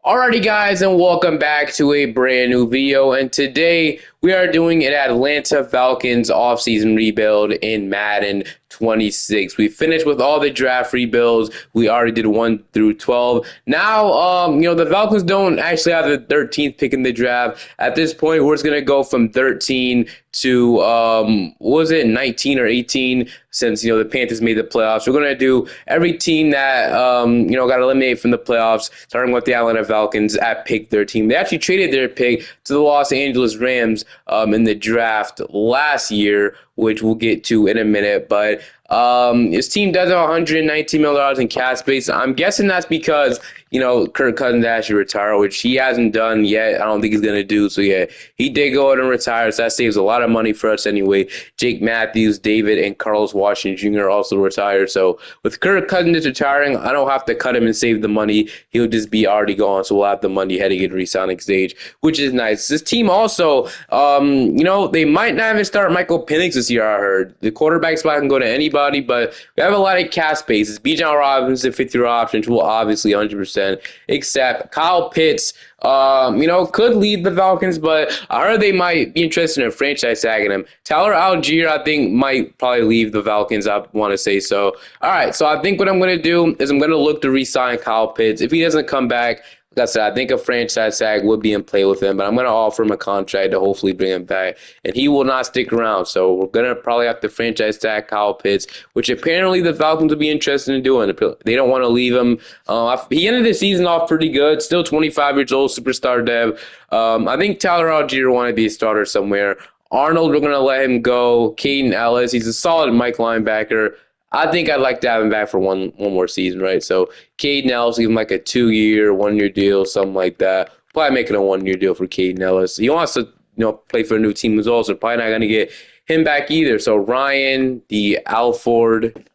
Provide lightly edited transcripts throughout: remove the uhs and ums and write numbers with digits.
Alrighty guys, and welcome back to a brand new video, and today we are doing an Atlanta Falcons offseason rebuild in Madden 26. We finished with all the draft rebuilds. We already did 1 through 12. Now, the Falcons don't actually have the 13th pick in the draft. At this point, we're just going to go from 13 to, what was it, 19 or 18, since, the Panthers made the playoffs. We're going to do every team that, got eliminated from the playoffs, starting with the Atlanta Falcons at pick 13. They actually traded their pick to the Los Angeles Rams in the draft last year, which we'll get to in a minute. But his team does have $119 million in cap space. I'm guessing that's because, Kirk Cousins actually retired, which he hasn't done yet. I don't think he's going to do. So, yeah, he did go out and retire. So that saves a lot of money for us anyway. Jake Matthews, David, and Carlos Washington Jr. also retired. So with Kirk Cousins retiring, I don't have to cut him and save the money. He'll just be already gone. So we'll have the money heading into re-signing stage, which is nice. This team also, they might not even start Michael Penix this year, I heard. The quarterback spot can go to anybody, but we have a lot of cap spaces. Bijan Robinson, 50-year options, will obviously 100%, except Kyle Pitts, could lead the Falcons, but I heard they might be interested in franchise tagging him. Tyler Algier, I think, might probably leave the Falcons. I want to say so. All right, so I think what I'm going to do is I'm going to look to re-sign Kyle Pitts. If he doesn't come back, like I said, I think a franchise tag would be in play with him, but I'm going to offer him a contract to hopefully bring him back, and he will not stick around. So we're going to probably have to franchise tag Kyle Pitts, which apparently the Falcons will be interested in doing. They don't want to leave him. He ended the season off pretty good, still 25 years old, superstar dev. I think Tyler Algier wanted to be a starter somewhere. Arnold, we're going to let him go. Caden Ellis, he's a solid Mike linebacker. I think I'd like to have him back for one more season, right? So Caden Ellis, give him like a 2-year, 1-year deal, something like that. Probably making a 1-year deal for Caden Ellis. He wants to, play for a new team as well, so probably not going to get him back either. So Ryan, the Alford.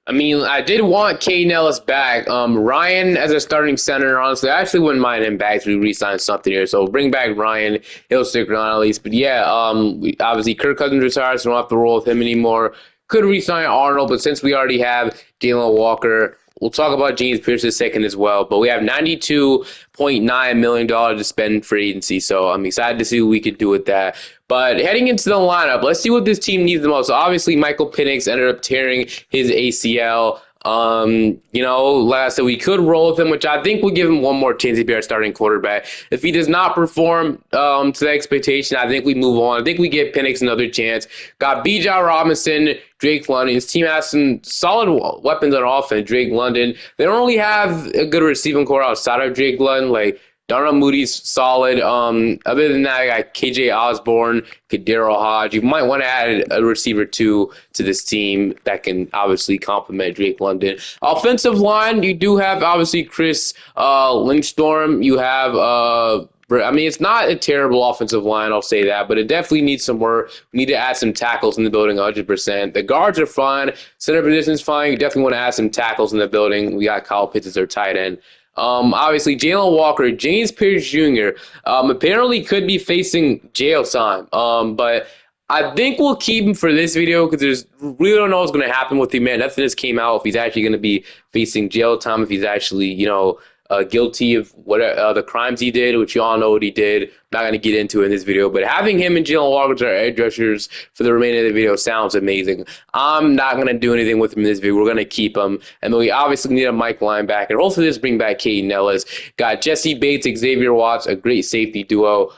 I mean, I did want Caden Ellis back. Ryan as a starting center, honestly, I actually wouldn't mind him back if we re-sign something here. So bring back Ryan. He'll stick around at least. But yeah, obviously Kirk Cousins retired, so we don't have to roll with him anymore. Could re-sign Arnold, but since we already have Jalen Walker, we'll talk about James Pierce in a second as well. But we have $92.9 million to spend for agency, so I'm excited to see what we can do with that. But heading into the lineup, let's see what this team needs the most. Obviously, Michael Penix ended up tearing his ACL. Like I said, we could roll with him, which I think will give him one more chance to be our starting quarterback. If he does not perform to the expectation, I think we move on. I think we give Penix another chance. Got Bijan Robinson, Drake London. His team has some solid weapons on offense. Drake London. They don't really have a good receiving core outside of Drake London. Like, Darnell Moody's solid. Other than that, I got KJ Osborne, Kadero Hodge. You might want to add a receiver to this team that can obviously complement Drake London. Offensive line, you do have obviously Chris Lindstorm. You have it's not a terrible offensive line, I'll say that, but it definitely needs some work. We need to add some tackles in the building 100%. The guards are fine. Center position is fine. You definitely want to add some tackles in the building. We got Kyle Pitts as their tight end. Obviously, Jalen Walker, James Pierce Jr. Apparently could be facing jail time. But I think we'll keep him for this video because we don't know what's going to happen with him, man. Nothing just came out if he's actually going to be facing jail time, if he's actually, guilty of what the crimes he did, which you all know what he did. Not going to get into it in this video, but having him and Jalen Walker as our edge rushers for the remainder of the video sounds amazing. I'm not going to do anything with him in this video. We're going to keep him, and then we obviously need a Mike linebacker. Hopefully this bring back Caden Ellis. Got Jesse Bates, Xavier Watts, a great safety duo.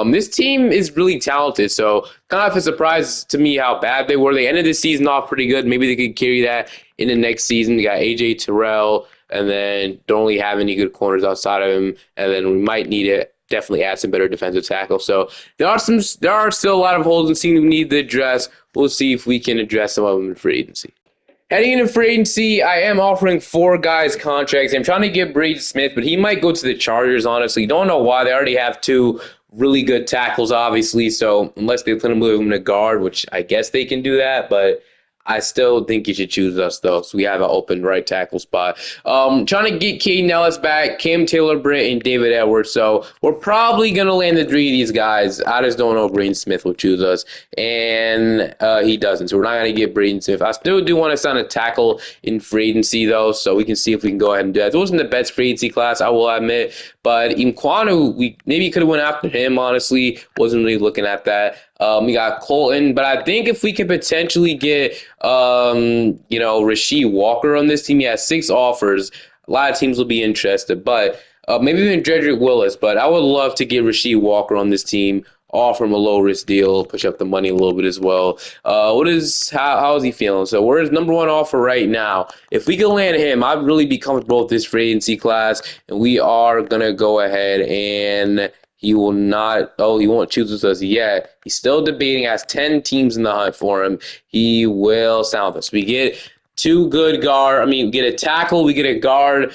This team is really talented, so kind of a surprise to me how bad they were. They ended the season off pretty good. Maybe they could carry that in the next season. You got AJ Terrell, and then don't really have any good corners outside of him, and then we might need to definitely add some better defensive tackle. So there are still a lot of holes in the team we need to address. We'll see if we can address some of them in free agency. Heading into free agency, I am offering 4 guys contracts. I'm trying to get Braden Smith, but he might go to the Chargers, honestly. Don't know why. They already have 2 really good tackles, obviously. So unless they plan to move him to guard, which I guess they can do that, but I still think you should choose us though. So we have an open right tackle spot. Trying to get Caden Ellis back, Cam Taylor-Britt, and David Edwards. So we're probably gonna land the three of these guys. I just don't know if Braden Smith will choose us, and he doesn't. So we're not gonna get Braden Smith. I still do want to sign a tackle in free agency though, so we can see if we can go ahead and do that. It wasn't the best free agency class, I will admit, but Imquanu, we maybe could have went after him. Honestly, wasn't really looking at that. We got Colton, but I think if we could potentially get, Rasheed Walker on this team, he has 6 offers. A lot of teams will be interested, but maybe even Jedrick Willis. But I would love to get Rasheed Walker on this team, offer him a low risk deal, push up the money a little bit as well. How is he feeling? So we're his number one offer right now. If we can land him, I'd really be comfortable with this free agency class, and we are gonna go ahead and. He will not. Oh, he won't choose us yet. He's still debating. Has 10 teams in the hunt for him. He will sound us. We get 2 good guard. We get a tackle. We get a guard.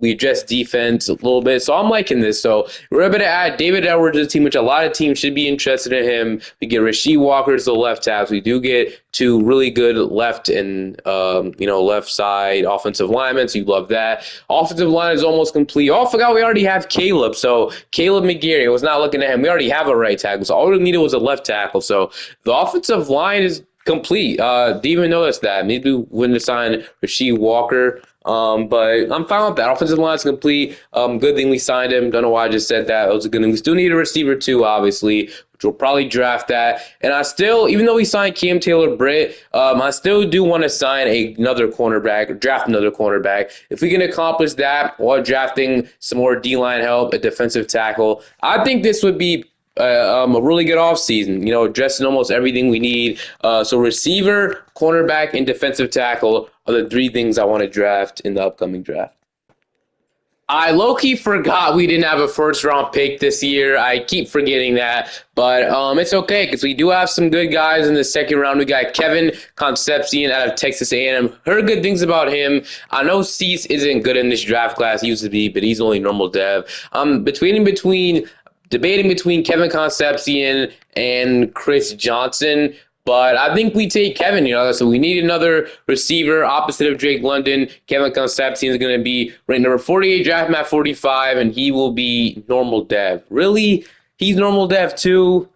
We address defense a little bit. So I'm liking this. So we're able to add David Edwards to the team, which a lot of teams should be interested in him. We get Rasheed Walker to the left tabs. We do get 2 really good left and left side offensive linemen. So you love that. Offensive line is almost complete. Oh, I forgot we already have Caleb. So Caleb McGarry, I was not looking at him. We already have a right tackle. So all we needed was a left tackle. So the offensive line is complete. Didn't even notice that. Maybe we wouldn't have signed Rasheed Walker. But I'm fine with that. Offensive line is complete. Good thing we signed him. Don't know why I just said that. It was a good thing. We still need a receiver too, obviously, which we'll probably draft that. And I still, even though we signed Cam Taylor-Britt, I still do want to sign another cornerback, or draft another cornerback. If we can accomplish that while drafting some more D-line help, a defensive tackle, I think this would be a really good offseason, addressing almost everything we need. So receiver, cornerback, and defensive tackle are the 3 things I want to draft in the upcoming draft. I low-key forgot we didn't have a first-round pick this year. I keep forgetting that, but it's okay because we do have some good guys in the second round. We got Kevin Concepcion out of Texas A&M. Heard good things about him. I know Cease isn't good in this draft class. He used to be, but he's only normal dev. Debating between Kevin Concepcion and Chris Johnson, but I think we take Kevin, so we need another receiver opposite of Drake London. Kevin Concepcion is going to be ranked number 48, draft him at 45, and he will be normal dev. Really? He's normal dev too?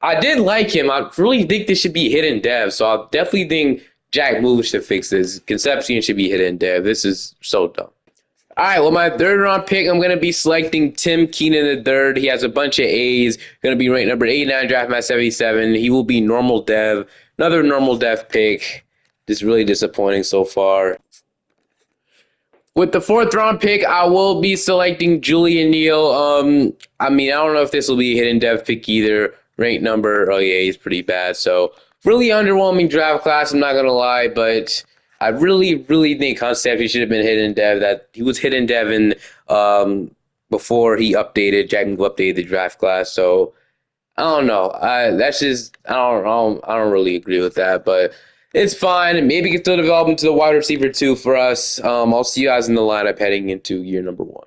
I did like him. I really think this should be hidden dev, so I definitely think Jack Moves should fix this. Concepcion should be hidden dev. This is so dumb. All right, well, my third-round pick, I'm going to be selecting Tim Keenan III. He has a bunch of A's, going to be ranked number 89, draft at 77. He will be normal dev. Another normal dev pick. Just really disappointing so far. With the 4th-round pick, I will be selecting Julian Neal. I don't know if this will be a hidden dev pick either. Ranked number, oh yeah, he's pretty bad. So, really underwhelming draft class, I'm not going to lie, but I really, really think Concept should have been hidden dev. That he was hidden dev in before he updated. Jack updated the draft class. So I don't know. I don't really agree with that, but it's fine. Maybe can still develop into the wide receiver too for us. I'll see you guys in the lineup heading into year number 1.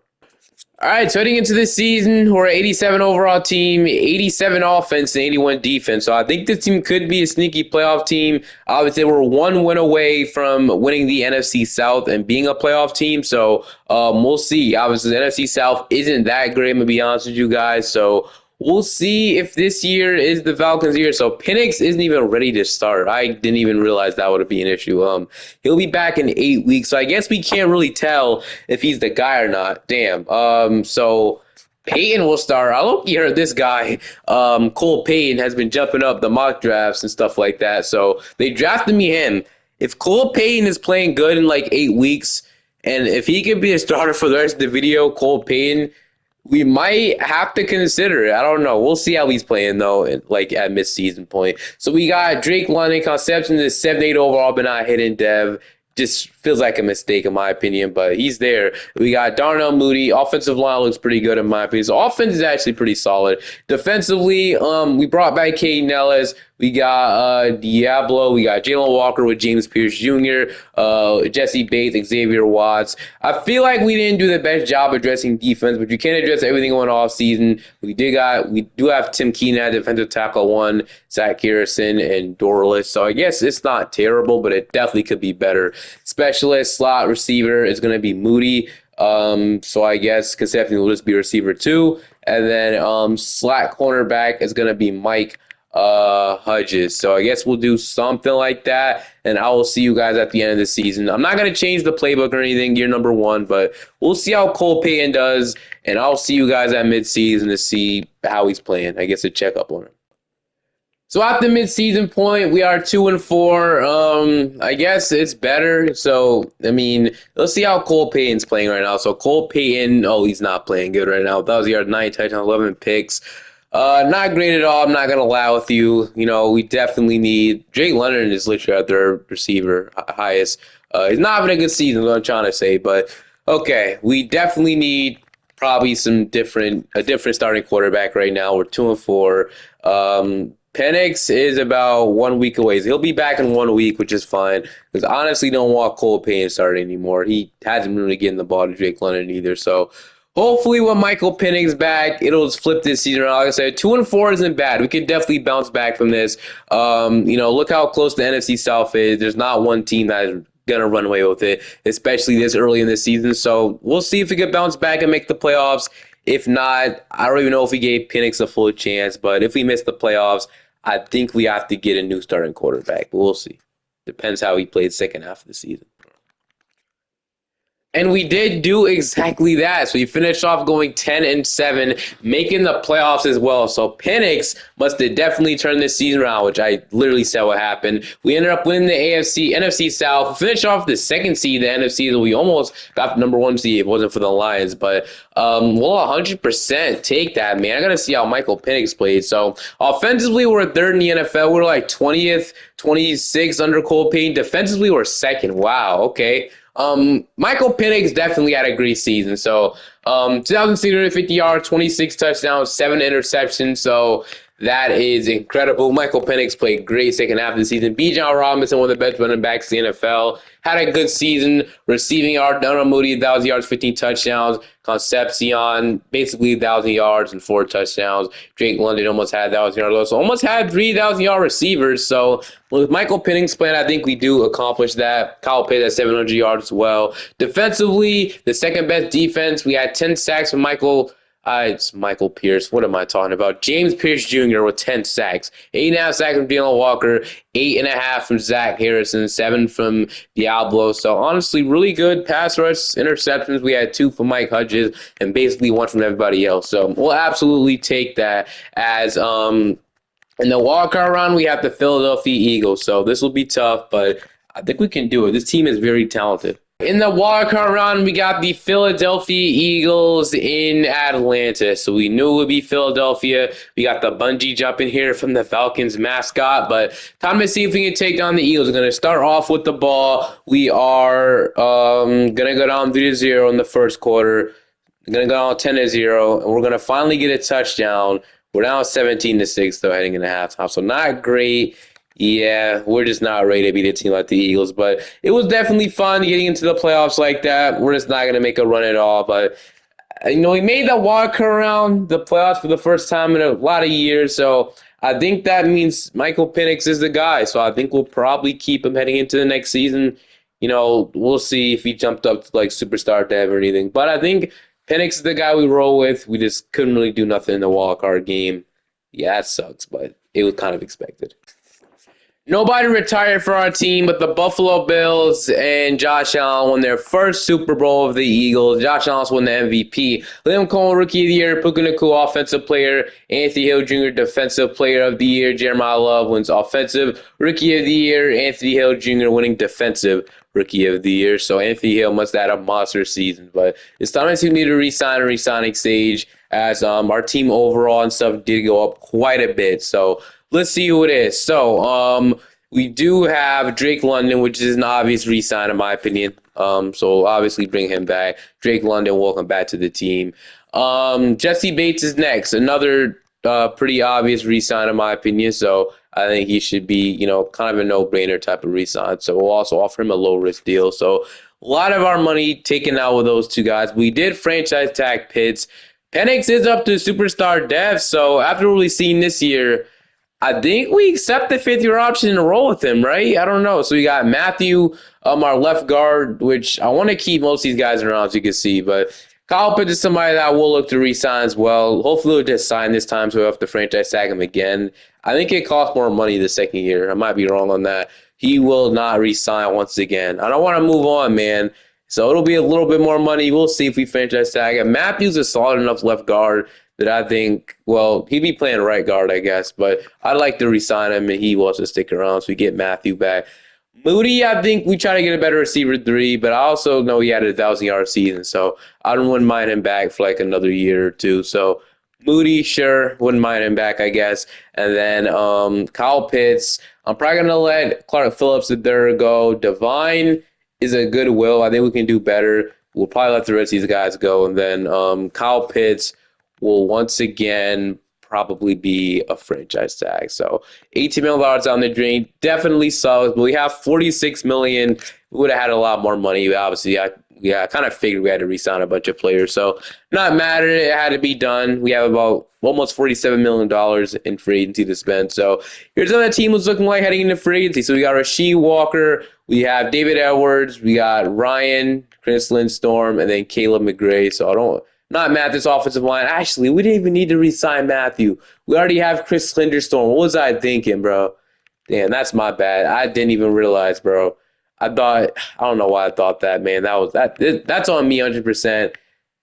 All right, so heading into this season, we're an 87 overall team, 87 offense, and 81 defense. So I think this team could be a sneaky playoff team. Obviously, we're 1 win away from winning the NFC South and being a playoff team. So we'll see. Obviously, the NFC South isn't that great, I'm going to be honest with you guys. So we'll see if this year is the Falcons' year. So Penix isn't even ready to start. I didn't even realize that would be an issue. He'll be back in 8 weeks. So I guess we can't really tell if he's the guy or not. Damn. So Peyton will start. I hope you heard this guy. Cole Payton has been jumping up the mock drafts and stuff like that. So they drafted me him. If Cole Payton is playing good in like 8 weeks, and if he can be a starter for the rest of the video, Cole Payton, we might have to consider it. I don't know. We'll see how he's playing, though, at mid-season point. So we got Drake London, Concepcion, the 7-8 overall, but not hidden dev. Just feels like a mistake in my opinion, but he's there. We got Darnell Mooney. Offensive line looks pretty good in my opinion. So offense is actually pretty solid. Defensively, we brought back Caden Ellis. We got Diablo. We got Jalen Walker with James Pierce Jr., Jesse Bates, Xavier Watts. I feel like we didn't do the best job addressing defense, but you can't address everything on off season. We do have Tim Keenan at defensive tackle 1, Zach Harrison, and Dorless. So I guess it's not terrible, but it definitely could be better. Specialist slot receiver is going to be Moody. So I guess Kasefni will just be receiver 2. And then slot cornerback is going to be Mike Hudges. So I guess we'll do something like that, and I will see you guys at the end of the season. I'm not going to change the playbook or anything year number 1, but we'll see how Cole Payton does, and I'll see you guys at midseason to see how he's playing. I guess a check up on him. So at the midseason point, we are 2-4. I guess it's better. So I mean, let's see how Cole Payton's playing right now. So Cole Payton, he's not playing good right now. 1,000 yards, 9 touchdowns, 11 picks. Not great at all. I'm not gonna lie with you. You know, we definitely need Drake London is literally our third receiver highest. He's not having a good season, is what I'm trying to say. But okay, we definitely need probably a different starting quarterback right now. We're 2-4. Penix is about 1 week away. So he'll be back in 1 week, which is fine. Because honestly, don't want Cole Payton starting anymore. He hasn't been really getting the ball to Drake London either. So hopefully when Michael Penix back, it'll just flip this season around. Like I said, 2-4 isn't bad. We could definitely bounce back from this. Look how close the NFC South is. There's not one team that is going to run away with it, especially this early in the season. So we'll see if we can bounce back and make the playoffs. If not, I don't even know if we gave Penix a full chance. But if we miss the playoffs, I think we have to get a new starting quarterback. But we'll see. Depends how he played second half of the season. And we did do exactly that. So we finished off going 10-7, making the playoffs as well. So Penix must have definitely turned this season around, which I literally said what happened. We ended up winning the NFC South, finished off the second seed in the NFC. So we almost got the number 1 seed if it wasn't for the Lions. But we'll 100% take that, man. I got to see how Michael Penix played. So offensively, we're third in the NFL. We're like 20th, 26th under Cole Payton. Defensively, we're second. Wow, okay. Michael Penix definitely had a great season. So 2,650 yards, 26 touchdowns, 7 interceptions. So that is incredible. Michael Penix played great second half of the season. Bijan Robinson, one of the best running backs in the NFL, had a good season. Receiving yard, Darnell Mooney, 1,000 yards, 15 touchdowns. Concepcion, basically 1,000 yards and 4 touchdowns. Drake London almost had 1,000 yards. So almost had 3,000-yard receivers. So with Michael Penix playing, I think we do accomplish that. Kyle Pitts at 700 yards as well. Defensively, the second best defense. We had 10 sacks from it's Michael Pierce. What am I talking about? James Pierce Jr. with 10 sacks. 8.5 sacks from Jalen Walker. 8.5 from Zach Harrison. 7 from Diablo. So honestly, really good pass rush interceptions. We had 2 from Mike Hudges and basically 1 from everybody else. So we'll absolutely take that as in the wildcard round, we have the Philadelphia Eagles. So this will be tough, but I think we can do it. This team is very talented. In the wildcard round, we got the Philadelphia Eagles in Atlanta. So we knew it would be Philadelphia. We got the bungee jumping here from the Falcons mascot. But time to see if we can take down the Eagles. We're going to start off with the ball. We are going to go down 3-0 in the first quarter. We're going to go down 10-0. And we're going to finally get a touchdown. We're down 17-6, though, heading into halftime. So not great. Yeah, we're just not ready to beat a team like the Eagles. But it was definitely fun getting into the playoffs like that. We're just not going to make a run at all. But, we made that wild card around the playoffs for the first time in a lot of years. So I think that means Michael Penix is the guy. So I think we'll probably keep him heading into the next season. We'll see if he jumped up to, like, superstar dev or anything. But I think Penix is the guy we roll with. We just couldn't really do nothing in the wild card game. Yeah, it sucks, but it was kind of expected. Nobody retired for our team, but the Buffalo Bills and Josh Allen won their first Super Bowl of the Eagles. Josh Allen won the MVP. Liam Cohen, Rookie of the Year. Puka Nacua, Offensive Player. Anthony Hill Jr., Defensive Player of the Year. Jeremiah Love wins Offensive Rookie of the Year. Anthony Hill Jr. winning Defensive Rookie of the Year. So Anthony Hill must have had a monster season. But it's time to need to re-sign and re-signing stage as our team overall and stuff did go up quite a bit. So let's see who it is. So, We do have Drake London, which is an obvious re-sign in my opinion. So obviously bring him back. Drake London, welcome back to the team. Jesse Bates is next, another pretty obvious re-sign in my opinion. So I think he should be, kind of a no-brainer type of re-sign. So we'll also offer him a low-risk deal. So a lot of our money taken out with those two guys. We did franchise tag Pitts. Penix is up to superstar dev. So after what we've seen this year, I think we accept the fifth-year option and roll with him, right? I don't know. So we got Matthew, our left guard, which I want to keep most of these guys around, as you can see. But Kyle Pitts is somebody that will look to re-sign as well. Hopefully we'll just sign this time so we'll have to franchise tag him again. I think it costs more money the second year. I might be wrong on that. He will not re-sign once again. I don't want to move on, man. So it'll be a little bit more money. We'll see if we franchise tag him. Matthew's a solid enough left guard that I think, well, he'd be playing right guard, I guess, but I'd like to re-sign him, and he wants to stick around, so we get Matthew back. Moody, I think we try to get a better receiver 3, but I also know he had a 1,000-yard season, so I wouldn't mind him back for like another year or two. So Moody, sure, wouldn't mind him back, I guess. And then Kyle Pitts, I'm probably going to let Clark Phillips III go. Divine is a good will. I think we can do better. We'll probably let the rest of these guys go. And then Kyle Pitts will once again probably be a franchise tag. So $18 million down the drain definitely sucks. But we have $46 million. We would have had a lot more money. Obviously, I kind of figured we had to re-sign a bunch of players. So not matter. It had to be done. We have about almost $47 million in free agency to spend. So here's what the team was looking like heading into free agency. So we got Rasheed Walker. We have David Edwards. We got Ryan, Chris Lindstorm, and then Caleb McGray. So I don't not Matthew's offensive line. Actually, we didn't even need to re-sign Matthew. We already have Chris Lindstorm. What was I thinking, bro? Damn, that's my bad. I didn't even realize, bro. I don't know why I thought that, man. That's on me 100%.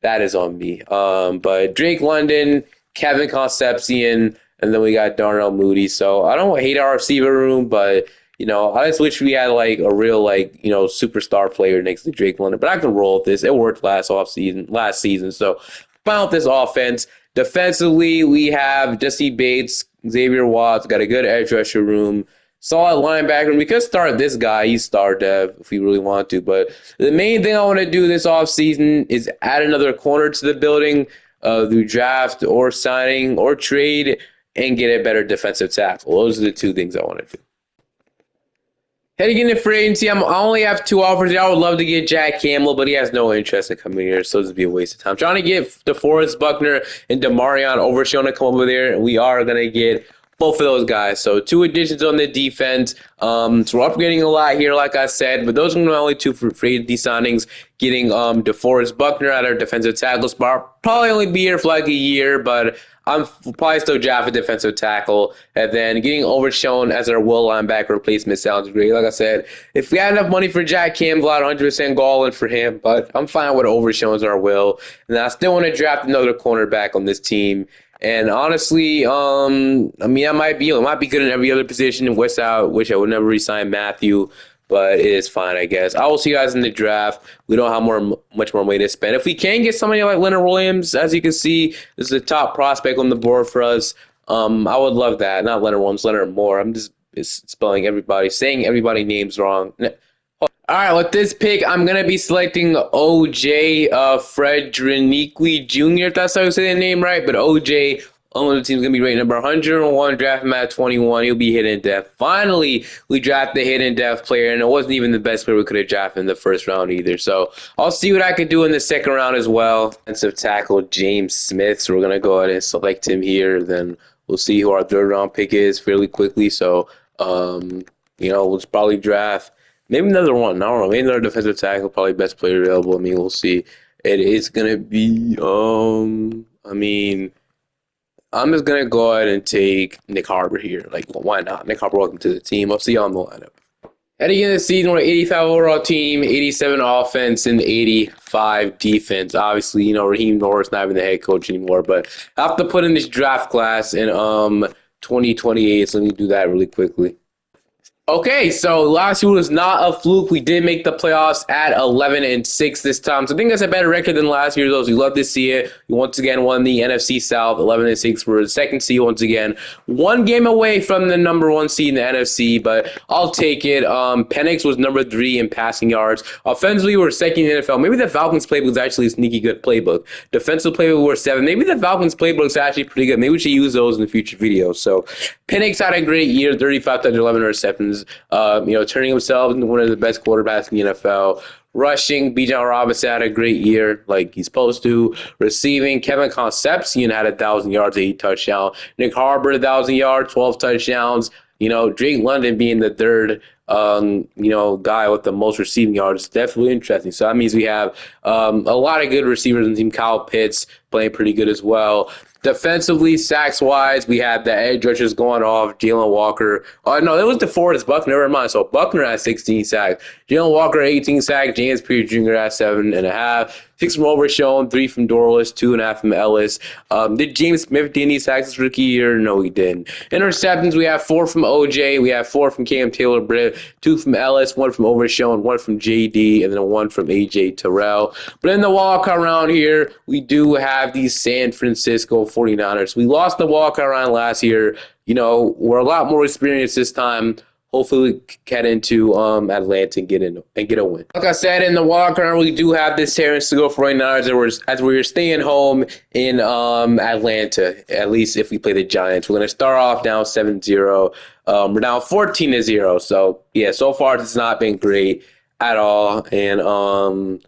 That is on me. But Drake London, Kevin Concepcion, and then we got Darnell Mooney. So I don't hate our receiver room, but I just wish we had like a real superstar player next to Drake London. But I can roll with this. It worked last season. So fine with this offense. Defensively, we have Jesse Bates, Xavier Watts, got a good edge rusher room. Solid linebacker. We could start this guy. He's star dev if we really want to. But the main thing I want to do this offseason is add another corner to the building through draft or signing or trade and get a better defensive tackle. Those are the two things I want to do. Heading into free agency, I only have 2 offers. I would love to get Jack Campbell, but he has no interest in coming here, so this would be a waste of time. Trying to get DeForest Buckner and Demarion Overshown to come over there, and we are going to get both of those guys. So 2 additions on the defense. So we're upgrading a lot here, like I said, but those are my only 2 for free agency signings. Getting DeForest Buckner at our defensive tackle spot. Probably only be here for like a year, but I'm probably still draft a defensive tackle. And then getting Overshown as our will linebacker replacement sounds great. Like I said, if we had enough money for Jack Campbell, I'd 100% go all in for him. But I'm fine with Overshown as our will. And I still want to draft another cornerback on this team. And honestly, it might be good in every other position. Wish I would never re-sign Matthew, but it is fine, I guess. I will see you guys in the draft. We don't have much more money to spend. If we can get somebody like Leonard Williams, as you can see, this is a top prospect on the board for us. I would love that. Not Leonard Williams, Leonard Moore. I'm just saying everybody names wrong. All right, with this pick, I'm going to be selecting O.J. Fredriniqui Jr., if that's how you say the name right. But O.J., on the team's going to be rated number 101, draft him at 21. He'll be hidden depth. Finally, we drafted a hidden depth player, and it wasn't even the best player we could have drafted in the first round either. So I'll see what I could do in the second round as well. Defensive tackle James Smith, so we're going to go ahead and select him here. Then we'll see who our third round pick is fairly quickly. So, we'll probably draft maybe another one. I don't know. Maybe another defensive tackle, probably best player available. We'll see. It is going to be, I'm just going to go ahead and take Nick Harbor here. Like, well, why not? Nick Harbor, welcome to the team. I'll see you on the lineup. Heading into the season, we're an 85 overall team, 87 offense, and 85 defense. Obviously, Raheem Norris not even the head coach anymore, but I have to put in this draft class in 2028, so let me do that really quickly. Okay, so last year was not a fluke. We did make the playoffs at 11-6 this time. So I think that's a better record than last year. Those we love to see it. We once again won the NFC South 11-6. We're the second seed once again. One game away from the number one seed in the NFC, but I'll take it. Penix was number 3 in passing yards. Offensively, we're second in the NFL. Maybe the Falcons playbook is actually a sneaky good playbook. Defensive playbook, we're 7. Maybe the Falcons playbook is actually pretty good. Maybe we should use those in the future videos. So Penix had a great year, 35 touchdowns, 11 receptions. Turning himself into one of the best quarterbacks in the NFL. Rushing, Bijan Robinson had a great year, like he's supposed to. Receiving, Kevin Concepcion had 1,000 yards, 8 touchdowns. Nick Harbor, 1,000 yards, 12 touchdowns. Drake London being the third, guy with the most receiving yards is definitely interesting. So that means we have a lot of good receivers in the team. Kyle Pitts playing pretty good as well. Defensively, sacks wise, we had the edge rushers going off. Jalen Walker. Oh no, that was DeForest Buckner. Never mind. So Buckner had 16 sacks. Jalen Walker 18 sacks. James Pierce Jr. had 7.5. 6 from Overshown, 3 from Dorless, 2.5 from Ellis. Did James Smith get any sacks this rookie year? No, he didn't. Interceptions, we have 4 from OJ. We have 4 from Cam Taylor Britt, 2 from Ellis, 1 from Overshown, 1 from JD, and then 1 from AJ Terrell. But in the walk around here, we do have the San Francisco 49ers. We lost the walk around last year. We're a lot more experienced this time. Hopefully, we get into Atlanta and get a win. Like I said, in the walk around, we do have this San Francisco 49ers as we're staying home in Atlanta. At least if we play the Giants, we're gonna start off down 7-0. We're down 14-0. So yeah, so far it's not been great at all. And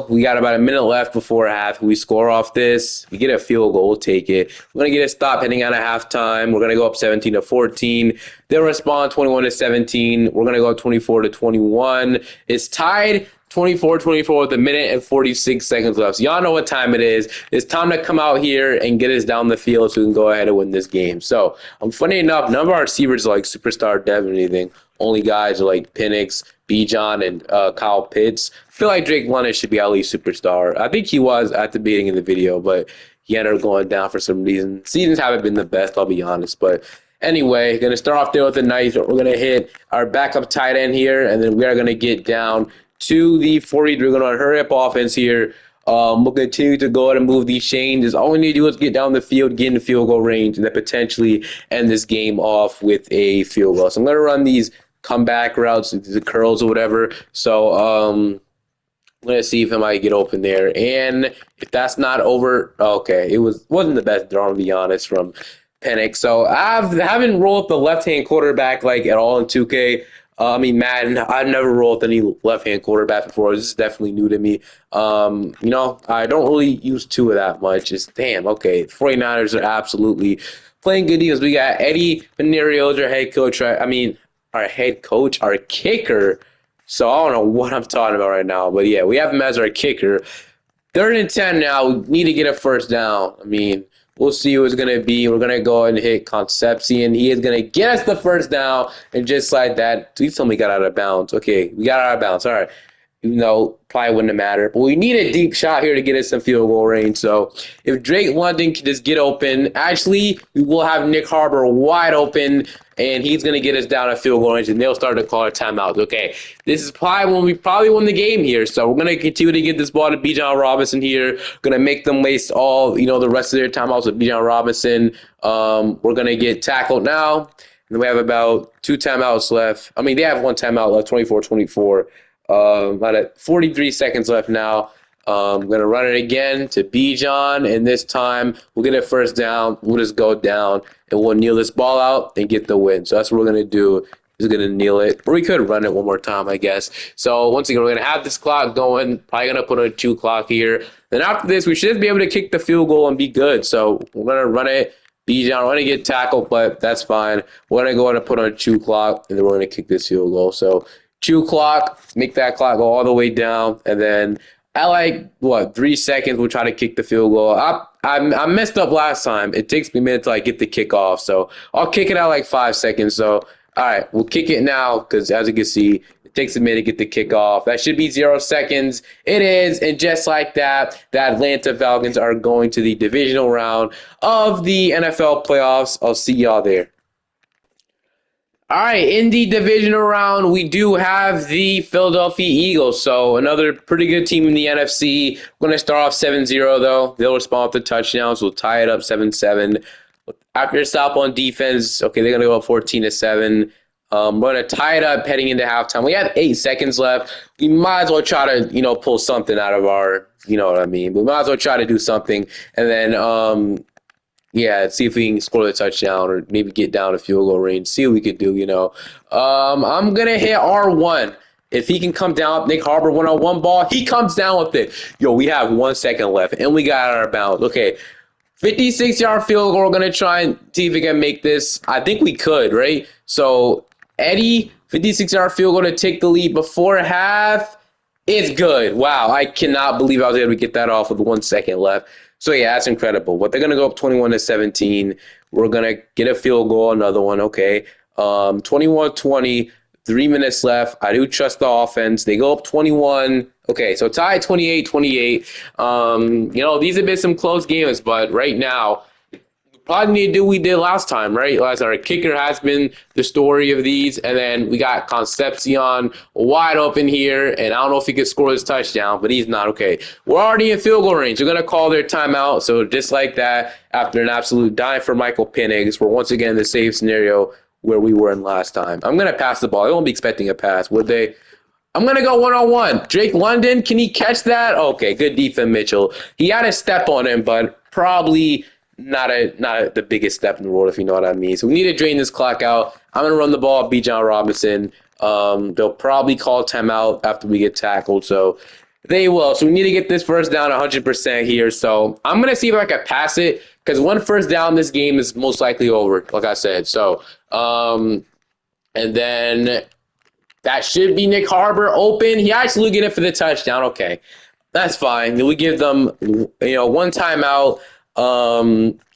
we got about a minute left before half. We score off this. We get a field goal. We'll take it. We're going to get a stop heading out of halftime. We're going to go up 17-14. They'll respond 21-17. We're going to go 24-21. It's tied 24-24 with a minute and 46 seconds left. So y'all know what time it is. It's time to come out here and get us down the field so we can go ahead and win this game. So, funny enough, none of our receivers are like superstar dev or anything. Only guys are like Penix, Bijan, and Kyle Pitts. I feel like Drake London should be at least superstar. I think he was at the beginning of the video, but he ended up going down for some reason. Seasons haven't been the best, I'll be honest. But anyway, going to start off there with a nice. We're going to hit our backup tight end here, and then we are going to get down to the 40. We're going to hurry up offense here. We'll continue to go ahead and move these chains. All we need to do is get down the field, get in the field goal range, and then potentially end this game off with a field goal. So I'm going to run these comeback routes, the curls or whatever. So I'm going to see if I might get open there. And if that's not over, okay, it wasn't the best draw, to be honest, from Penix. So I haven't rolled the left-hand quarterback like at all in 2K. Madden, I've never rolled any left-hand quarterback before. This is definitely new to me. I don't really use Tua that much. It's damn, okay. 49ers are absolutely playing good deals. We got Eddie Venerio, our head coach. Our head coach, our kicker. So I don't know what I'm talking about right now. But yeah, we have him as our kicker. 3rd and 10 now. We need to get a first down. We'll see who it's going to be. We're going to go ahead and hit Concepcion. He is going to get us the first down. And just like that, please tell me we got out of bounds. Okay, we got out of bounds. All right. Probably wouldn't have mattered. But we need a deep shot here to get us some field goal range. So if Drake London can just get open, actually, we will have Nick Harbor wide open, and he's going to get us down a field goal range, and they'll start to call our timeouts. Okay, this is probably when we probably won the game here. So we're going to continue to get this ball to Bijan Robinson here. Going to make them waste all, the rest of their timeouts with Bijan Robinson. We're going to get tackled now. And we have about 2 timeouts left. They have 1 timeout left, 24-24. About at 43 seconds left now. I'm going to run it again to Bijan, and this time we'll get a first down. We'll just go down, and we'll kneel this ball out and get the win. So that's what we're going to do. Is going to kneel it. Or we could run it one more time, I guess. So once again, we're going to have this clock going. Probably going to put a 2 clock here. Then after this, we should be able to kick the field goal and be good. So we're going to run it. Bijan, we're going to get tackled, but that's fine. We're going to go ahead and put on a 2 clock, and then we're going to kick this field goal. So 2 clock, make that clock go all the way down, and then at 3 seconds, we'll try to kick the field goal. I messed up last time. It takes me a minute to get the kick off, so I'll kick it out 5 seconds. So, all right, we'll kick it now because as you can see, it takes a minute to get the kick off. That should be 0 seconds. It is, and just like that, the Atlanta Falcons are going to the divisional round of the NFL playoffs. I'll see y'all there. All right, in the divisional round, we do have the Philadelphia Eagles. So another pretty good team in the NFC. We're going to start off 7-0, though. They'll respond with the touchdowns. We'll tie it up 7-7. After a stop on defense, okay, they're going to go up 14-7. We're going to tie it up heading into halftime. We have 8 seconds left. We might as well try to, pull something out of our, you know what I mean. We might as well try to do something. And then, yeah, see if we can score the touchdown or maybe get down to field goal range. See what we could do. I'm going to hit R1. If he can come down, Nick Harbor one-on-one ball, he comes down with it. Yo, we have 1 second left, and we got our bounds. Okay, 56-yard field goal. We're going to try and see if we can make this. I think we could, right? So, Eddie, 56-yard field goal to take the lead before half. It's good. Wow, I cannot believe I was able to get that off with 1 second left. So, yeah, that's incredible. But they're going to go up 21-17. We're going to get a field goal, another one, okay. 21-20, 3 minutes left. I do trust the offense. They go up 21. Okay, so tie 28-28. These have been some close games, but right now, probably need to do what we did last time, right? Last our kicker has been the story of these, and then we got Concepcion wide open here, and I don't know if he could score this touchdown, but he's not. Okay, we're already in field goal range. They're gonna call their timeout, so just like that, after an absolute dime for Michael Penix, we're once again in the same scenario where we were in last time. I'm gonna pass the ball. They won't be expecting a pass, would they? I'm going to go one-on-one. Drake London, can he catch that? Okay, good defense, Mitchell. He had a step on him, but probably not the biggest step in the world, if you know what I mean. So we need to drain this clock out. I'm going to run the ball, B. John Robinson. They'll probably call timeout after we get tackled, so they will. So we need to get this first down 100% here. So I'm going to see if I can pass it, because one first down this game is most likely over, like I said. So, and then that should be Nick Harbor open. He actually get it for the touchdown. Okay, that's fine. Then we give them, one timeout.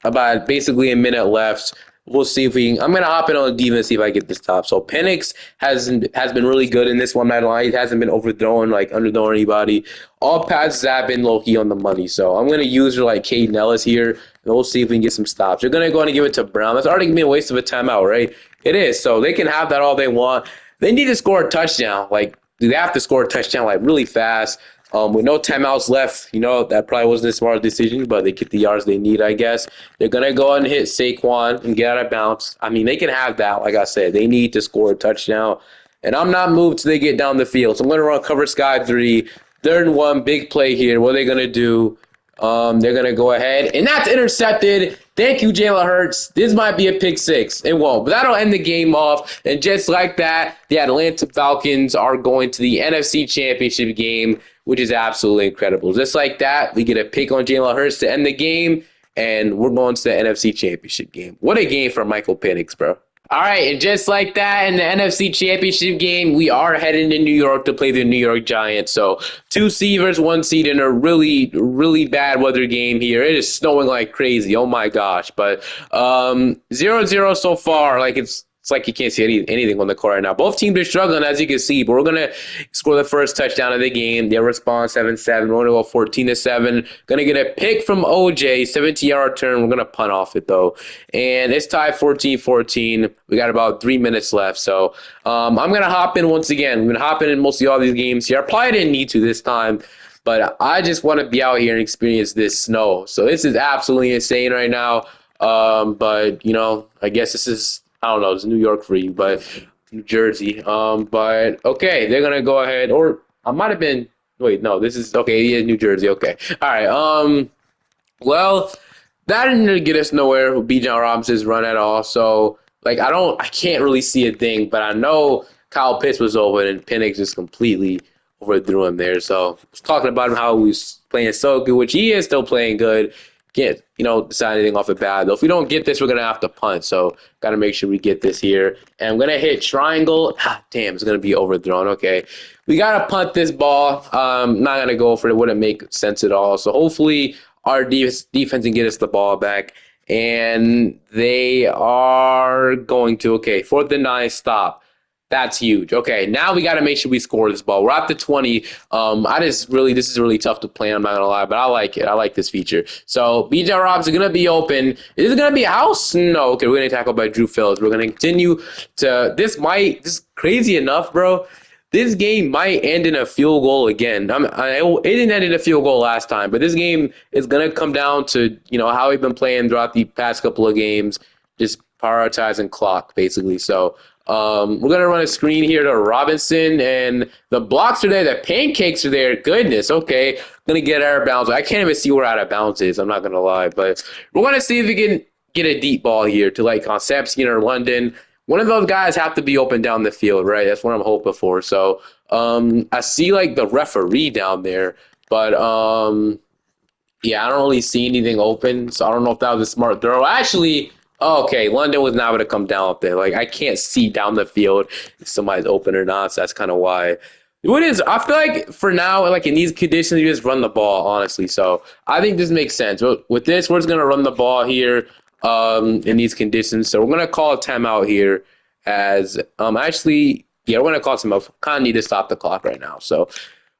About basically a minute left. We'll see if we can. I'm gonna hop in on the defense, see if I get this top. So Penix has been really good in this one night line. He hasn't been overthrowing, like underthrowing anybody. All passes have been low key on the money. So I'm gonna use her like Caden Ellis here, and we'll see if we can get some stops. They're gonna go and give it to Brown. That's already gonna be a waste of a timeout, right? It is. So they can have that all they want. They need to score a touchdown. Like, they have to score a touchdown like really fast. With no timeouts left, that probably wasn't a smart decision, but they get the yards they need, I guess. They're going to go and hit Saquon and get out of bounds. I mean, they can have that, like I said. They need to score a touchdown. And I'm not moved till they get down the field. So I'm going to run cover Sky 3. 3rd and 1, big play here. What are they going to do? They're going to go ahead. And that's intercepted. Thank you, Jalen Hurts. This might be a pick 6. It won't. But that'll end the game off. And just like that, the Atlanta Falcons are going to the NFC Championship game, which is absolutely incredible. Just like that, we get a pick on Jalen Hurts to end the game, and we're going to the NFC Championship game. What a game for Michael Penix, bro. All right, and just like that, in the NFC Championship game, we are heading to New York to play the New York Giants. So 2 seed versus 1 seed in a really, really bad weather game here. It is snowing like crazy. Oh, my gosh. But 0-0 so far. Like, it's like you can't see anything on the court right now. Both teams are struggling, as you can see, but we're going to score the first touchdown of the game. Their response, 7-7. We're going to go 14-7. Going to get a pick from OJ, 17-yard return. We're going to punt off it, though. And it's tied 14-14. We got about 3 minutes left. So I'm going to hop in once again. We've been hopping in mostly all these games here. I probably didn't need to this time, but I just want to be out here and experience this snow. So this is absolutely insane right now. But, I guess this is, I don't know, it's New York for you, but New Jersey. But okay, they're gonna go ahead, or I might have been. Wait, no, this is okay. Yeah, New Jersey. Okay, all right. Well, that didn't get us nowhere with B. John Robinson's run at all. So, like, I can't really see a thing, but I know Kyle Pitts was over and Penix just completely overthrew him there. So, I was talking about him how he was playing so good, which he is still playing good. Can't, decide anything off the bat, though. If we don't get this, we're going to have to punt. So, got to make sure we get this here. And I'm going to hit triangle. Damn, it's going to be overthrown. Okay. We got to punt this ball. Not going to go for it. It wouldn't make sense at all. So, hopefully, our defense can get us the ball back. And they are going to, okay, 4th and 9, stop. That's huge. Okay, now we got to make sure we score this ball. We're at the 20. This is really tough to play. I'm not gonna lie, but I like it. I like this feature. So BJ Robs are gonna be open. Is it gonna be a house? No. Okay, we're gonna tackle by Drew Phillips. We're gonna continue to. This crazy enough, bro. This game might end in a field goal again. It didn't end in a field goal last time, but this game is gonna come down to how we've been playing throughout the past couple of games, just prioritizing clock basically. So. We're gonna run a screen here to Robinson, and the blocks are there. The pancakes are there. Goodness, okay. Gonna get out of bounds. I can't even see where out of bounds is. I'm not gonna lie, but we're gonna see if we can get a deep ball here to like Concepcion or London. One of those guys have to be open down the field, right? That's what I'm hoping for. So, I see like the referee down there, but yeah, I don't really see anything open, so I don't know if that was a smart throw. Actually, okay, London was not able to come down up there. Like, I can't see down the field if somebody's open or not, so that's kind of why. What is, I feel like for now, like in these conditions, you just run the ball, honestly. So I think this makes sense. With this, we're just going to run the ball here in these conditions. So we're going to call a timeout here as actually, yeah, we're going to call some out. Kind of need to stop the clock right now. So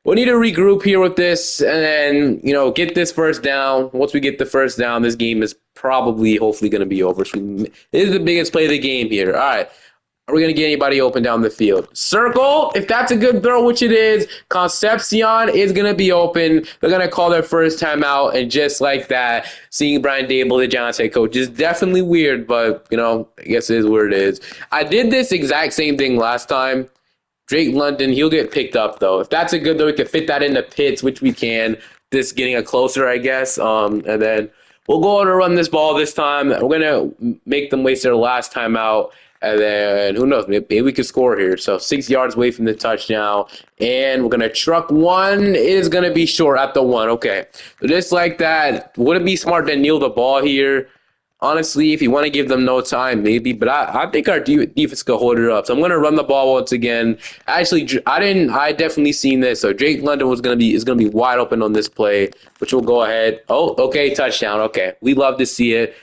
we need to regroup here with this and then, get this first down. Once we get the first down, this game is probably, hopefully, going to be over. So this is the biggest play of the game here. All right. Are we going to get anybody open down the field? Circle, if that's a good throw, which it is, Concepcion is going to be open. They're going to call their first timeout, and just like that, seeing Brian Dable, the Giants head coach, is definitely weird, but, I guess it is what it is. I did this exact same thing last time. Drake London, he'll get picked up, though. If that's a good throw, we can fit that in the pits, which we can. Just getting a closer, I guess. And then we'll go on to run this ball this time. We're going to make them waste their last timeout. And then, who knows, maybe we could score here. So 6 yards away from the touchdown. And we're going to truck one. It is going to be short at the 1. Okay. So just like that, would it be smart to kneel the ball here? Honestly, if you want to give them no time, maybe. But I think our defense could hold it up. So I'm going to run the ball once again. Actually, I definitely seen this. So Drake London is going to be wide open on this play, which will go ahead. Oh, okay, touchdown. Okay. We love to see it.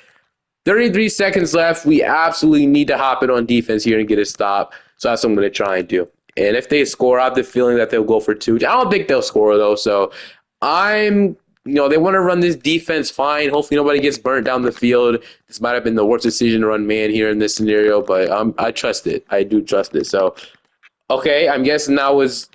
33 seconds left. We absolutely need to hop it on defense here and get a stop. So that's what I'm going to try and do. And if they score, I have the feeling that they'll go for 2. I don't think they'll score, though. So they want to run this defense fine. Hopefully nobody gets burnt down the field. This might have been the worst decision to run man here in this scenario, but I trust it. I do trust it. So, okay, I'm guessing that was,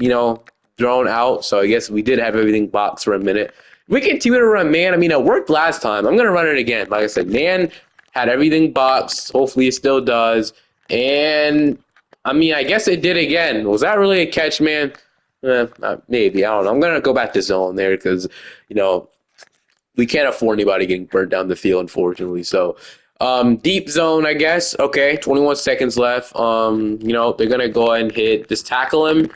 thrown out. So I guess we did have everything boxed for a minute. We continue to run man. I mean, it worked last time. I'm going to run it again. Like I said, man had everything boxed. Hopefully it still does. And, I guess it did again. Was that really a catch, man? Maybe. I don't know. I'm going to go back to zone there because, we can't afford anybody getting burnt down the field, unfortunately. So, deep zone, I guess. Okay, 21 seconds left. They're going to go ahead and hit. Just tackle him.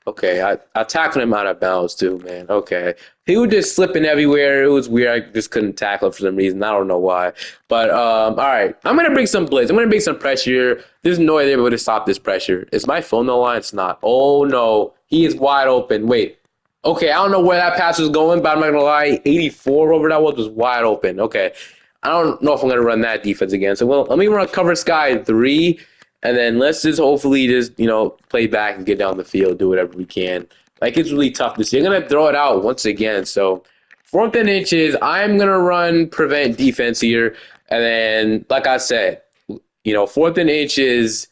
Okay, I tackled him out of bounds too, man. Okay. He was just slipping everywhere. It was weird. I just couldn't tackle him for some reason. I don't know why. But, all right. I'm going to bring some blitz. I'm going to bring some pressure. There's no way they're able to stop this pressure. Is my phone on the line? It's not. Oh, no. He is wide open. Wait. Okay, I don't know where that pass was going, but I'm not going to lie. 84, whoever that was wide open. Okay. I don't know if I'm going to run that defense again. So, let me run cover sky 3. And then let's just hopefully just, play back and get down the field, do whatever we can. Like, it's really tough to see. I'm going to throw it out once again. So, 4th and inches, I'm going to run prevent defense here. And then, like I said, 4th and inches,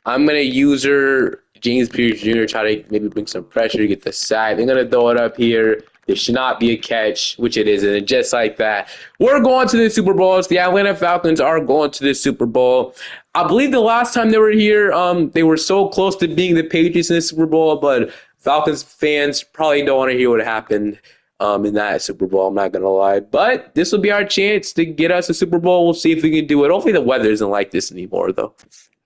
I'm going to use her, James Pierce Jr., try to maybe bring some pressure to get the sack. They're going to throw it up here. There should not be a catch, which it isn't. And just like that, we're going to the Super Bowl. The Atlanta Falcons are going to the Super Bowl. I believe the last time they were here, they were so close to being the Patriots in the Super Bowl, but Falcons fans probably don't want to hear what happened in that Super Bowl. I'm not going to lie. But this will be our chance to get us a Super Bowl. We'll see if we can do it. Hopefully the weather isn't like this anymore, though.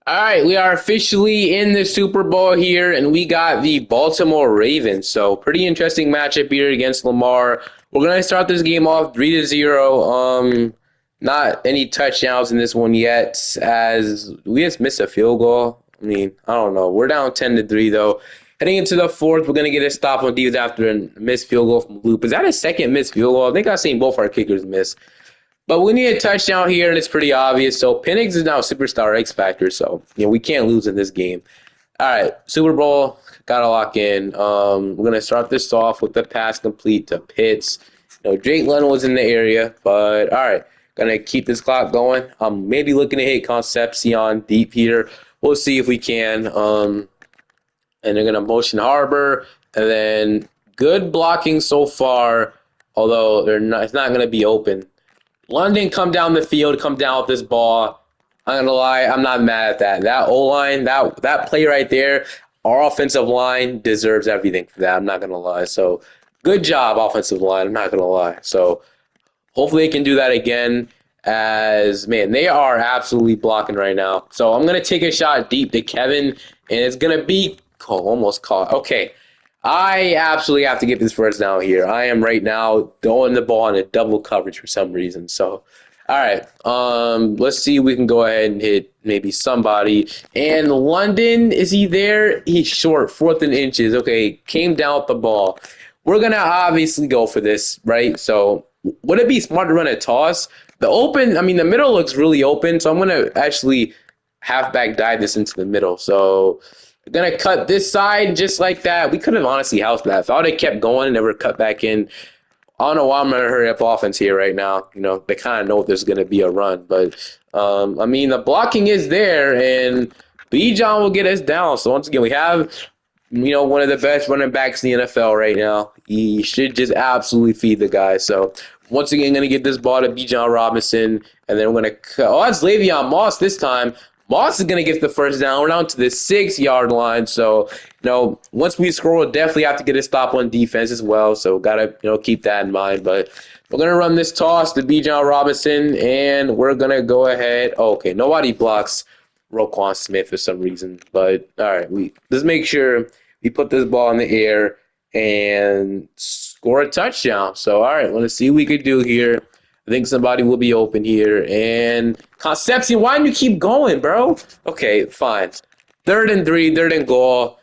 All right, we are officially in the Super Bowl here, and we got the Baltimore Ravens. So pretty interesting matchup here against Lamar. We're going to start this game off 3-0. Not any touchdowns in this one yet, as we just missed a field goal. I don't know. We're down 10-3, though. Heading into the 4th, we're going to get a stop on defense after a missed field goal from Loop. Is that a second missed field goal? I think I've seen both our kickers miss. But we need a touchdown here, and it's pretty obvious. So Penix is now superstar X Factor, so we can't lose in this game. All right, Super Bowl, gotta lock in. We're gonna start this off with the pass complete to Pitts. Jake London was in the area, but all right, gonna keep this clock going. I'm maybe looking to hit Concepcion deep here. We'll see if we can. And they're gonna motion Harbor, and then good blocking so far. Although it's not gonna be open. London come down the field, come down with this ball. I'm gonna lie, I'm not mad at that. That O line, that play right there, our offensive line deserves everything for that. I'm not gonna lie. So good job, offensive line. I'm not gonna lie. So hopefully they can do that again. As man, they are absolutely blocking right now. So I'm gonna take a shot deep to Kevin, and it's gonna be almost caught. Okay, I absolutely have to get this first down here. I am right now throwing the ball in a double coverage for some reason. So, all right, let's see if we can go ahead and hit maybe somebody. And London, is he there? He's short, fourth and inches. Okay, came down with the ball. We're gonna obviously go for this, right? So, would it be smart to run a toss? The middle looks really open, so I'm gonna actually halfback dive this into the middle. So we're gonna cut this side just like that. We could have honestly housed that. If I would have kept going and never cut back in, I don't know why I'm gonna hurry up offense here right now. They kind of know there's gonna be a run, but the blocking is there, and B. John will get us down. So once again, we have one of the best running backs in the NFL right now. He should just absolutely feed the guy. So once again, going to get this ball to B. John Robinson, and then we're going to cut. Oh, that's Le'Veon Moss this time. Moss is going to get the first down. We're down to the 6-yard line. So, once we score, we'll definitely have to get a stop on defense as well. So, got to, keep that in mind. But we're going to run this toss to B. John Robinson, and we're going to go ahead. Oh, okay, nobody blocks Roquan Smith for some reason. But, all right, let's make sure we put this ball in the air and score a touchdown. So, all right, let's see what we could do here. I think somebody will be open here. And Concepcion, why didn't you keep going, bro? Okay, fine. 3rd and 3, 3rd and goal.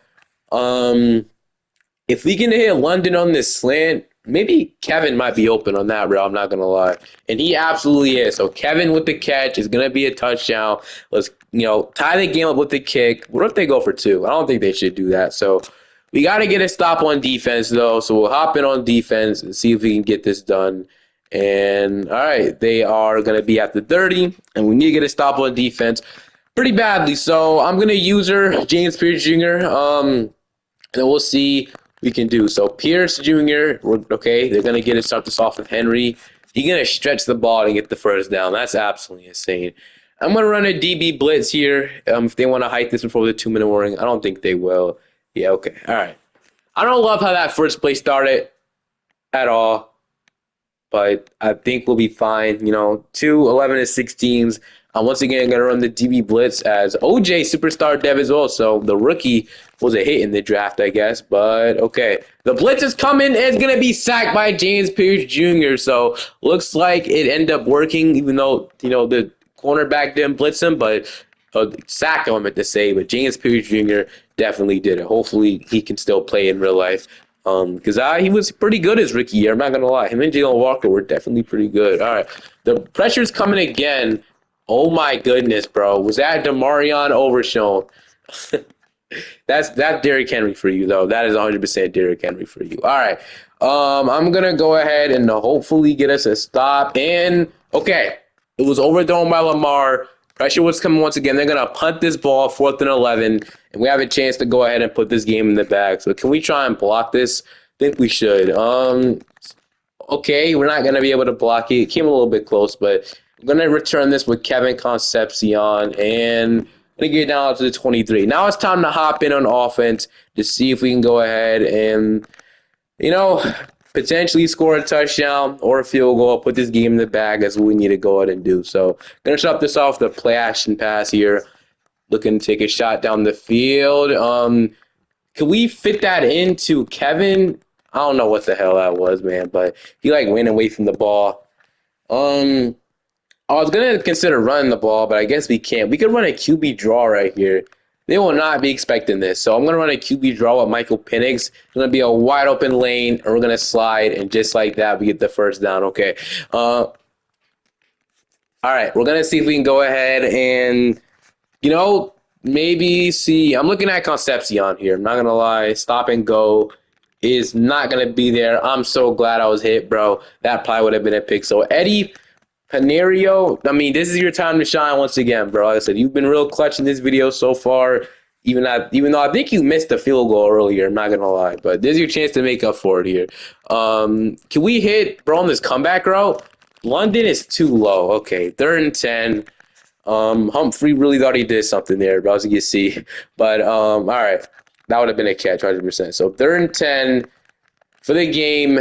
If we can hit London on this slant, maybe Kevin might be open on that route. I'm not going to lie. And he absolutely is. So Kevin with the catch is going to be a touchdown. Let's, tie the game up with the kick. What if they go for 2? I don't think they should do that. So we got to get a stop on defense, though. So we'll hop in on defense and see if we can get this done. And, all right, they are going to be at the 30, and we need to get a stop on defense pretty badly. So I'm going to use her, James Pierce Jr., and then we'll see we can do. So Pierce Jr., okay, they're going to get it, start this off with Henry. He's going to stretch the ball to get the first down. That's absolutely insane. I'm going to run a DB blitz here if they want to hike this before the 2-minute warning. I don't think they will. Yeah, okay. All right. I don't love how that first play started at all, but I think we'll be fine. 2, 11, and 16s. I'm once again going to run the DB blitz as OJ superstar dev as well. So the rookie was a hit in the draft, I guess. But okay, the blitz is coming and it's going to be sacked by James Pierce Jr. So looks like it ended up working, even though the cornerback didn't blitz him, but sack him, I meant to say. But James Pierce Jr. definitely did it. Hopefully he can still play in real life. Because he was pretty good his rookie year. I'm not gonna lie. Him and Jalen Walker were definitely pretty good. All right, the pressure's coming again. Oh my goodness, bro. Was that Demarion Overshown? That's Derrick Henry for you, though. That is 100% Derrick Henry for you. All right. I'm gonna go ahead and hopefully get us a stop. And okay, it was overthrown by Lamar. Pressure was coming once again. They're gonna punt this ball 4th and 11, and we have a chance to go ahead and put this game in the bag. So can we try and block this? I think we should. Okay, we're not gonna be able to block it. It came a little bit close, but I'm gonna return this with Kevin Concepcion and gonna get down to the 23. Now it's time to hop in on offense to see if we can go ahead and potentially score a touchdown or a field goal, put this game in the bag. That's what we need to go ahead and do. So gonna start this off the play action pass here. Looking to take a shot down the field. Can we fit that into Kevin? I don't know what the hell that was, man, but he went away from the ball. I was gonna consider running the ball, but I guess we can't. We could run a QB draw right here. They will not be expecting this. So I'm gonna run a QB draw with Michael Penix. It's gonna be a wide open lane, and we're gonna slide, and just like that, we get the first down. Okay. All right, we're gonna see if we can go ahead and you know maybe see. I'm looking at Concepcion here. I'm not gonna lie. Stop and go is not gonna be there. I'm so glad I was hit, bro. That probably would have been a pick. So Eddie Panario, I mean, this is your time to shine once again, bro. Like I said, you've been real clutch in this video so far. Even though I think you missed the field goal earlier, I'm not gonna lie, but this is your chance to make up for it here. Can we hit, bro, on this comeback route? London is too low. Okay, 3rd and 10. Humphrey really thought he did something there, bro, as you can see. But all right, that would have been a catch, 100%. So 3rd and 10 for the game.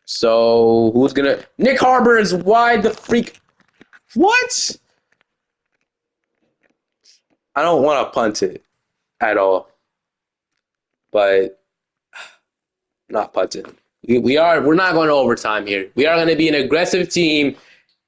So who's gonna? Nick Harbor is wide the freak. What? I don't want to punt it at all, but not punting. We're not going to overtime here. We are going to be an aggressive team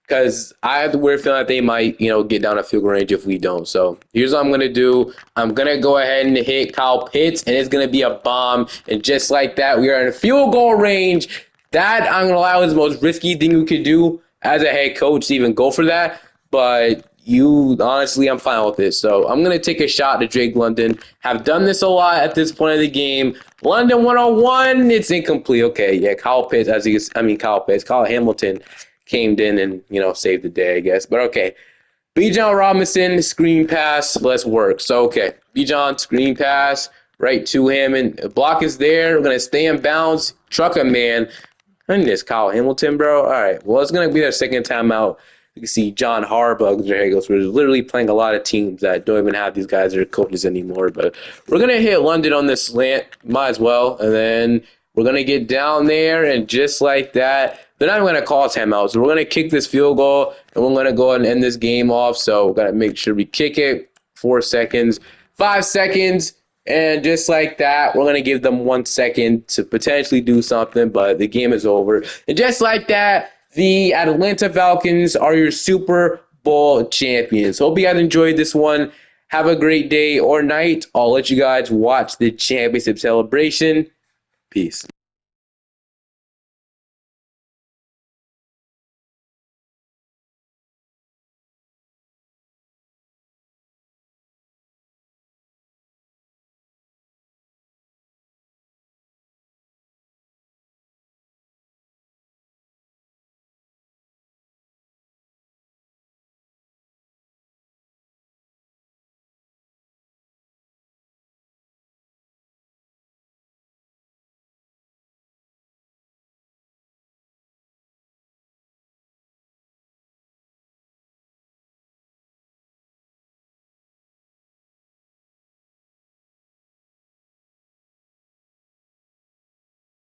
because I have the weird feeling that they might, get down a field goal range if we don't. So here's what I'm going to do. I'm going to go ahead and hit Kyle Pitts, and it's going to be a bomb. And just like that, we are in field goal range. That, I'm going to allow, is the most risky thing you could do as a head coach to even go for that. But honestly, I'm fine with this. So I'm going to take a shot to Drake London. Have done this a lot at this point of the game. London 101, it's incomplete. Okay, yeah, Kyle Pitts, Kyle Hamilton came in and, saved the day, I guess. But okay, Bijan Robinson, screen pass, let's work. So, okay, Bijan, screen pass, right to him, and the block is there. We're going to stay in bounds, truck a man. I think it's Kyle Hamilton, bro. All right, well, it's going to be their second time out. You can see John Harbaugh, we're literally playing a lot of teams that don't even have these guys as coaches anymore. But we're going to hit London on this slant, might as well. And then we're going to get down there, and just like that, they're not going to call timeout. So we're going to kick this field goal, and we're going to go ahead and end this game off. So we've got to make sure we kick it. 4 seconds, 5 seconds. And just like that, we're going to give them 1 second to potentially do something, but the game is over. And just like that, the Atlanta Falcons are your Super Bowl champions. Hope you guys enjoyed this one. Have a great day or night. I'll let you guys watch the championship celebration. Peace.